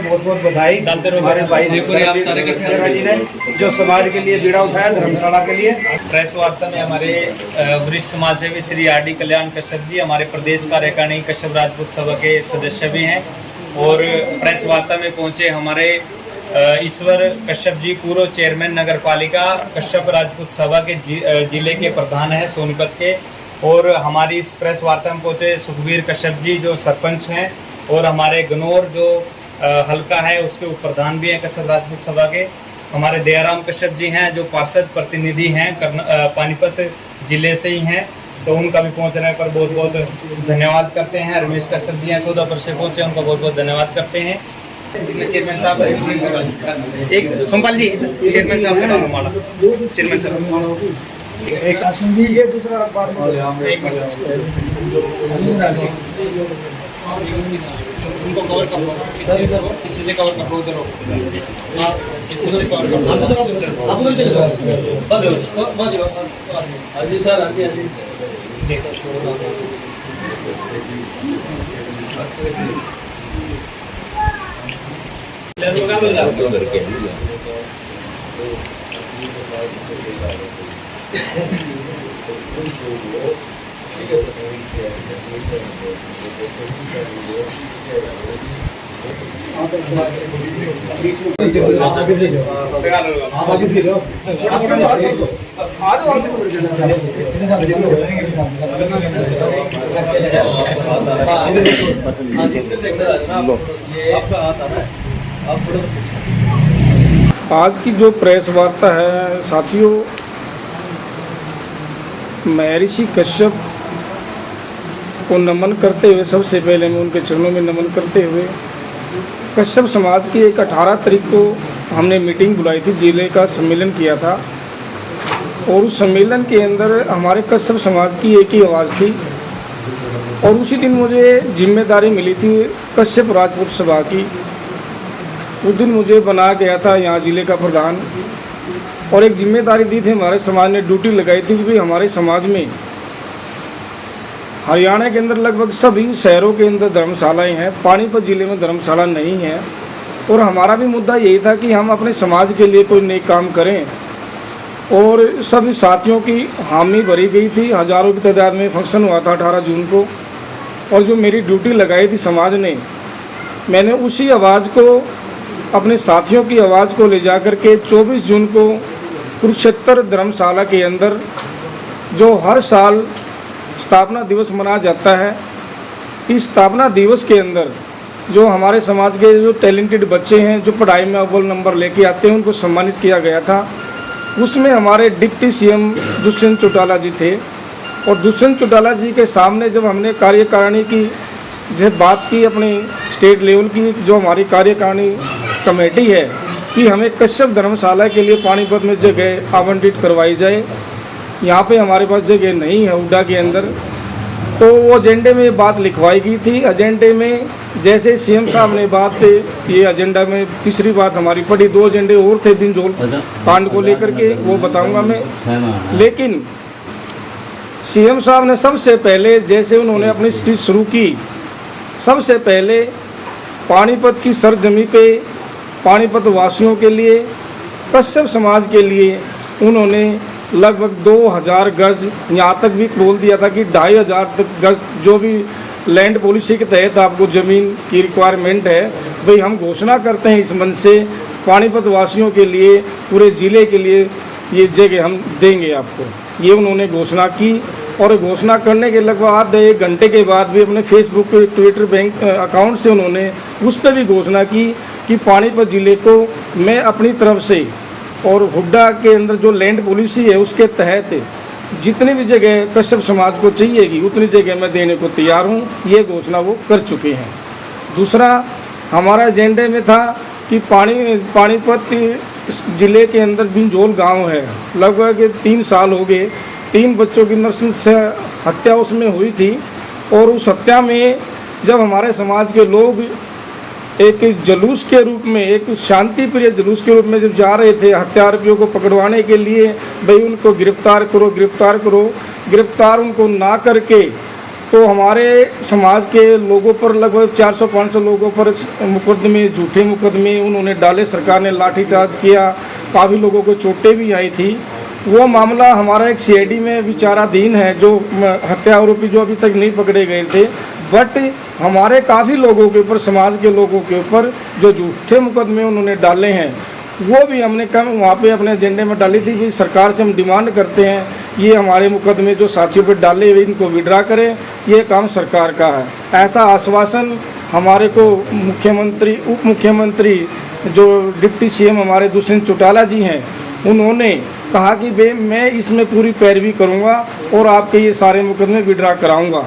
बहुत बहुत बधाई हमारे भाई जी ने जो समाज के लिए बीड़ा उठाया धर्मशाला के लिए। प्रेस वार्ता में हमारे वरिष्ठ समाज सेवी श्री आर डी कल्याण कश्यप जी हमारे प्रदेश कार्यकारिणी कश्यप राजपूत सभा के सदस्य भी हैं और प्रेस वार्ता में पहुंचे हमारे ईश्वर कश्यप जी पूर्व चेयरमैन नगर पालिका कश्यप राजपूत सभा के जिले के प्रधान हैं सोनीपत के, और हमारी इस प्रेस वार्ता में पहुंचे सुखबीर कश्यप जी जो सरपंच हैं और हमारे गनौर जो हल्का है उसके प्रधान भी हैं कश्यप राजपूत सभा के। हमारे दयाराम कश्यप जी हैं जो पार्षद प्रतिनिधि हैं पानीपत जिले से ही हैं, तो उनका भी पहुंचने पर बहुत बहुत धन्यवाद करते हैं। रमेश कश्यप जी हैं सौदापुर से पहुंचे, उनका बहुत बहुत धन्यवाद करते हैं। चेयरमैन साहब एक सोमपाल जी चेयरमैन साहब का नाम माला चेयरमैन साहब एक शासन जी ये दूसरा उनको कवर कर लो, पीछे से कवर कर लो, उधर पीछे से कवर कर लो, आप उधर चले जाओ हाजी सर हाजी आज की जो प्रेस वार्ता है साथियों, महर्षि कश्यप को नमन करते हुए सबसे पहले मैं उनके चरणों में नमन करते हुए कश्यप समाज की एक 18 तारीख को हमने मीटिंग बुलाई थी, जिले का सम्मेलन किया था और उस सम्मेलन के अंदर हमारे कश्यप समाज की एक ही आवाज़ थी और उसी दिन मुझे जिम्मेदारी मिली थी कश्यप राजपूत सभा की। उस दिन मुझे बनाया गया था यहाँ जिले का प्रधान और एक जिम्मेदारी दी थी, हमारे समाज ने ड्यूटी लगाई थी कि भाई हमारे समाज में हरियाणा के अंदर लगभग सभी शहरों के अंदर धर्मशालाएं हैं, पानीपत ज़िले में धर्मशाला नहीं है और हमारा भी मुद्दा यही था कि हम अपने समाज के लिए कोई नेक काम करें और सभी साथियों की हामी भरी गई थी। हज़ारों की तादाद में फंक्शन हुआ था 18 जून को और जो मेरी ड्यूटी लगाई थी समाज ने, मैंने उसी आवाज़ को अपने साथियों की आवाज़ को ले जा कर के 24 जून को कुरुक्षेत्र धर्मशाला के अंदर जो हर साल स्थापना दिवस मनाया जाता है, इस स्थापना दिवस के अंदर जो हमारे समाज के जो टैलेंटेड बच्चे हैं जो पढ़ाई में अव्वल नंबर लेके आते हैं उनको सम्मानित किया गया था। उसमें हमारे डिप्टी सीएम दुष्यंत चौटाला जी थे और दुष्यंत चौटाला जी के सामने जब हमने कार्यकारिणी की जब बात की अपनी स्टेट लेवल की, जो हमारी कार्यकारिणी कमेटी है कि हमें कश्यप धर्मशाला के लिए पानीपत में जगह आवंटित करवाई जाए, यहाँ पे हमारे पास जगह नहीं है हुड्डा के अंदर, तो वो एजेंडे में ये बात लिखवाई गई थी। एजेंडे में जैसे सीएम साहब ने बात ये एजेंडा में तीसरी बात हमारी पड़ी, 2 एजेंडे और थे बिंजोल कांड को लेकर के, वो बताऊंगा मैं। लेकिन सीएम साहब ने सबसे पहले जैसे उन्होंने अपनी स्पीच शुरू की, सबसे पहले पानीपत की सरजमी पे पानीपत वासियों के लिए कश्यप समाज के लिए उन्होंने लगभग 2000 गज, यहाँ तक भी बोल दिया था कि 2500 तक गज जो भी लैंड पॉलिसी के तहत आपको ज़मीन की रिक्वायरमेंट है, भाई हम घोषणा करते हैं इस मंच से पानीपत वासियों के लिए पूरे ज़िले के लिए ये जगह हम देंगे आपको। ये उन्होंने घोषणा की और घोषणा करने के लगभग आधे 1 घंटे के बाद भी अपने फेसबुक ट्विटर बैंक अकाउंट से उन्होंने उस पर भी घोषणा की कि पानीपत ज़िले को मैं अपनी तरफ से और हुड्डा के अंदर जो लैंड पॉलिसी है उसके तहत जितनी भी जगह कश्यप समाज को चाहिएगी उतनी जगह मैं देने को तैयार हूँ, ये घोषणा वो कर चुके हैं। दूसरा हमारा एजेंडे में था कि पानीपत ज़िले के अंदर बिंजोल गांव है, लगभग 3 साल हो गए, 3 बच्चों की नरसंस हत्या उसमें हुई थी और उस हत्या में जब हमारे समाज के लोग एक जुलूस के रूप में, एक शांति प्रिय जुलूस के रूप में जब जा रहे थे हत्यारोपियों को पकड़वाने के लिए, भाई उनको गिरफ्तार करो, गिरफ्तार उनको ना करके तो हमारे समाज के लोगों पर लगभग 400-500 लोगों पर मुकदमे, झूठे मुकदमे उन्होंने डाले। सरकार ने लाठीचार्ज किया, काफ़ी लोगों को चोटें भी आई थी। वो मामला हमारा एक सीआईडी में विचाराधीन है, जो हत्या आरोपी जो अभी तक नहीं पकड़े गए थे। बट हमारे काफ़ी लोगों के ऊपर, समाज के लोगों के ऊपर जो झूठे मुकदमे उन्होंने डाले हैं, वो भी हमने कम वहाँ पे अपने एजेंडे में डाली थी कि सरकार से हम डिमांड करते हैं ये हमारे मुकदमे जो साथियों पे डाले हुए इनको विड्रा करें, ये काम सरकार का है। ऐसा आश्वासन हमारे को मुख्यमंत्री, उप मुख्यमंत्री जो डिप्टी सीएम हमारे दुष्यंत चौटाला जी हैं, उन्होंने कहा कि मैं इसमें पूरी पैरवी करूँगा और आपके ये सारे मुकदमे विड्रा कराऊँगा।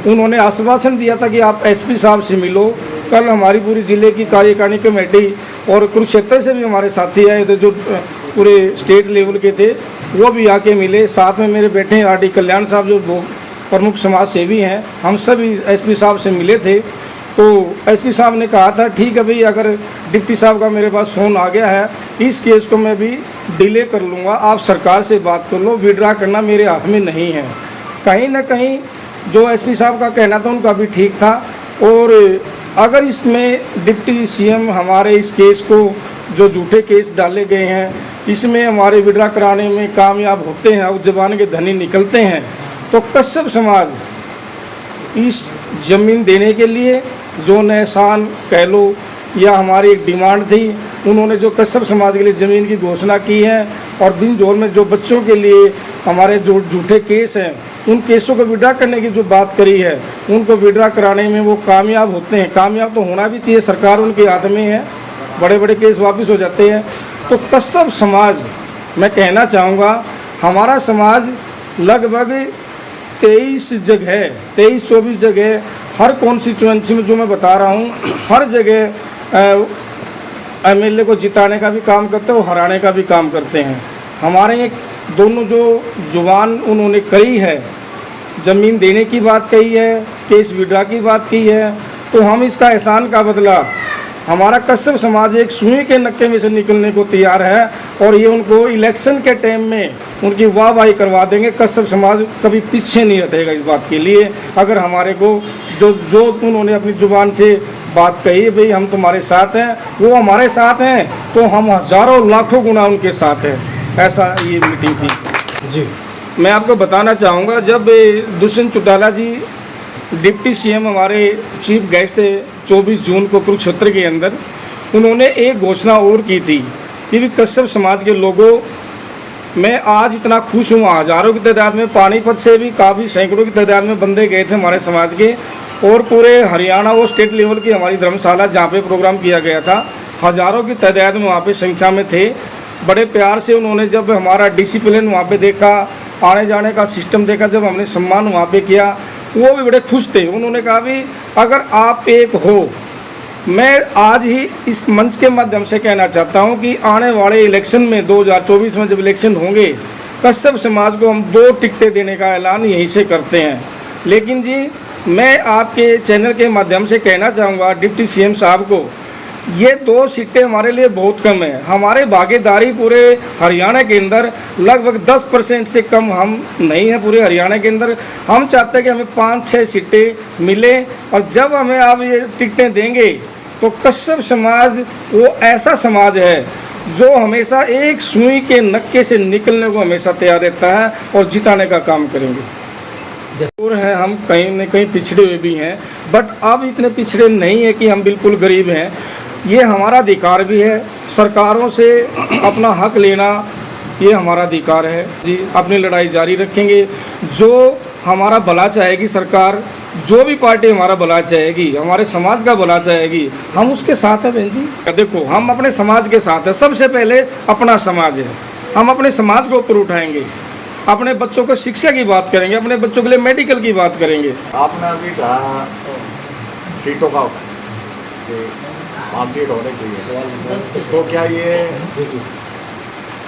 उन्होंने आश्वासन दिया था कि आप एसपी साहब से मिलो। कल हमारी पूरी ज़िले की कार्यकारिणी कमेटी और कुरुक्षेत्र से भी हमारे साथी आए थे जो पूरे स्टेट लेवल के थे, वो भी आके मिले। साथ में मेरे बैठे हैं आरडी कल्याण साहब जो प्रमुख समाज सेवी हैं, हम सभी एसपी साहब से मिले थे। तो एसपी साहब ने कहा था ठीक है भाई, अगर डिप्टी साहब का मेरे पास फ़ोन आ गया है, इस केस को मैं भी डिले कर लूँगा, आप सरकार से बात कर लो, विड्रा करना मेरे हाथ में नहीं है। कहीं ना कहीं जो एसपी साहब का कहना था उनका भी ठीक था। और अगर इसमें डिप्टी सीएम हमारे इस केस को, जो झूठे केस डाले गए हैं, इसमें हमारे विड्रा कराने में कामयाब होते हैं और ज़बान के धनी निकलते हैं, तो कश्यप समाज इस ज़मीन देने के लिए जो एहसान कह लो या हमारी एक डिमांड थी, उन्होंने जो कश्यप समाज के लिए ज़मीन की घोषणा की है और बिन जोर में जो बच्चों के लिए हमारे जो झूठे केस हैं, उन केसों को विड्रा करने की जो बात करी है, उनको विड्रा कराने में वो कामयाब होते हैं। कामयाब तो होना भी चाहिए, सरकार उनके हाथ में है, बड़े बड़े केस वापस हो जाते हैं। तो कश्यप समाज, मैं कहना चाहूँगा, हमारा समाज लगभग 23-24 जगह हर कॉन्स्टिट्यूएंसी में जो मैं बता रहा हूँ, हर जगह एमएलए को जिताने का भी काम करते हैं और हराने का भी काम करते हैं। हमारे एक दोनों जो जुबान उन्होंने कही है, ज़मीन देने की बात कही है, केस विड्रा की बात की है, तो हम इसका एहसान का बदला, हमारा कश्यप समाज एक सुई के नक्के में से निकलने को तैयार है और ये उनको इलेक्शन के टाइम में उनकी वाहवाही करवा देंगे। कश्यप समाज कभी पीछे नहीं हटेगा इस बात के लिए। अगर हमारे को जो उन्होंने अपनी जुबान से बात कही भाई हम तुम्हारे साथ हैं, वो हमारे साथ हैं, तो हम हज़ारों लाखों गुना उनके साथ हैं। ऐसा ये मीटिंग थी जी। मैं आपको बताना चाहूँगा, जब दुष्यंत चौटाला जी डिप्टी सीएम हमारे चीफ गेस्ट थे 24 जून को कुरुक्षेत्र के अंदर, उन्होंने एक घोषणा और की थी कि भी कश्यप समाज के लोगों, मैं आज इतना खुश हूँ, हज़ारों की तादाद में, पानीपत से भी काफ़ी सैकड़ों की तादाद में बंदे गए थे हमारे समाज के, और पूरे हरियाणा और स्टेट लेवल की हमारी धर्मशाला जहाँ पे प्रोग्राम किया गया था, हज़ारों की तादाद में वहाँ पे संख्या में थे। बड़े प्यार से उन्होंने जब हमारा डिसिप्लिन वहाँ पे देखा, आने जाने का सिस्टम देखा, जब हमने सम्मान वहाँ पे किया, वो भी बड़े खुश थे। उन्होंने कहा भी अगर आप एक हो, मैं आज ही इस मंच के माध्यम से कहना चाहता हूँ कि आने वाले इलेक्शन में 2024 में जब इलेक्शन होंगे, कश्यप समाज को हम 2 टिकटें देने का ऐलान यहीं से करते हैं। लेकिन जी मैं आपके चैनल के माध्यम से कहना चाहूँगा डिप्टी सीएम साहब को, ये 2 सीटें हमारे लिए बहुत कम है। हमारे भागीदारी पूरे हरियाणा के अंदर लगभग 10% से कम हम नहीं हैं पूरे हरियाणा के अंदर। हम चाहते हैं कि हमें 5-6 सीटें मिले, और जब हमें आप ये टिकटें देंगे तो कश्यप समाज वो ऐसा समाज है जो हमेशा एक सुई के नक्के से निकलने को हमेशा तैयार रहता है और जिताने का काम करेंगे। और हैं हम कहीं न कहीं पिछड़े हुए भी हैं, बट अब इतने पिछड़े नहीं है कि हम बिल्कुल गरीब हैं। ये हमारा अधिकार भी है, सरकारों से अपना हक लेना ये हमारा अधिकार है जी। अपनी लड़ाई जारी रखेंगे, जो हमारा भला चाहेगी सरकार, जो भी पार्टी हमारा भला चाहेगी, हमारे समाज का भला चाहेगी, हम उसके साथ हैं बहन जी। देखो हम अपने समाज के साथ हैं, सबसे पहले अपना समाज है, हम अपने समाज को ऊपर उठाएंगे, अपने बच्चों को शिक्षा की बात करेंगे, अपने बच्चों के लिए मेडिकल की बात करेंगे। आपने अभी कहा सीटों का कि 5 सीट होने चाहिए, तो क्या ये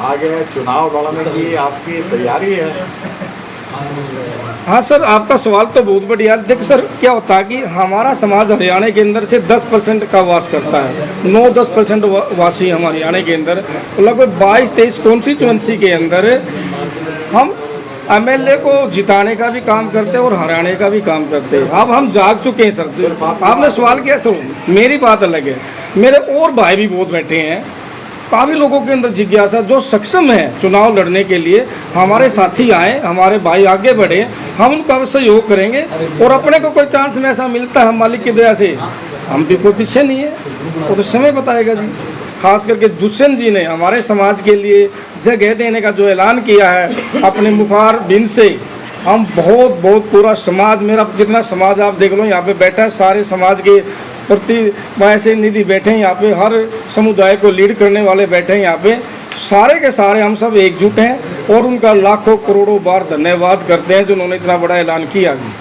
आगे चुनाव लड़ने की आपकी तैयारी है? हाँ सर, आपका सवाल तो बहुत बढ़िया। देख सर, क्या होता है कि हमारा समाज हरियाणा के अंदर से 10% का वास करता है, 9-10% वासी हमारे हरियाणा के अंदर, लगभग 22-23 कॉन्स्टिट्यूएंसी के अंदर हम एमएलए को जिताने का भी काम करते हैं और हराने का भी काम करते हैं। अब हम जाग चुके हैं सर। आपने सवाल किया, सुनो मेरी बात अलग है, मेरे और भाई भी बहुत बैठे हैं, काफ़ी लोगों के अंदर जिज्ञासा, जो सक्षम है चुनाव लड़ने के लिए, हमारे साथी आए, हमारे भाई आगे बढ़े, हम उनका सहयोग करेंगे और अपने को कोई चांस में ऐसा मिलता है मालिक की दया से, हम भी कोई पीछे नहीं है, वो तो समय बताएगा जी। खास करके दुष्यंत जी ने हमारे समाज के लिए जगह देने का जो ऐलान किया है अपने मुखार बिन से, हम बहुत पूरा समाज, मेरा कितना समाज आप देख लो यहाँ पे बैठा है, सारे समाज के प्रति ऐसे निधि बैठे हैं यहाँ पे, हर समुदाय को लीड करने वाले बैठे हैं यहाँ पे, सारे के सारे हम सब एकजुट हैं और उनका लाखों करोड़ों बार धन्यवाद करते हैं जिन्होंने इतना बड़ा ऐलान किया जी।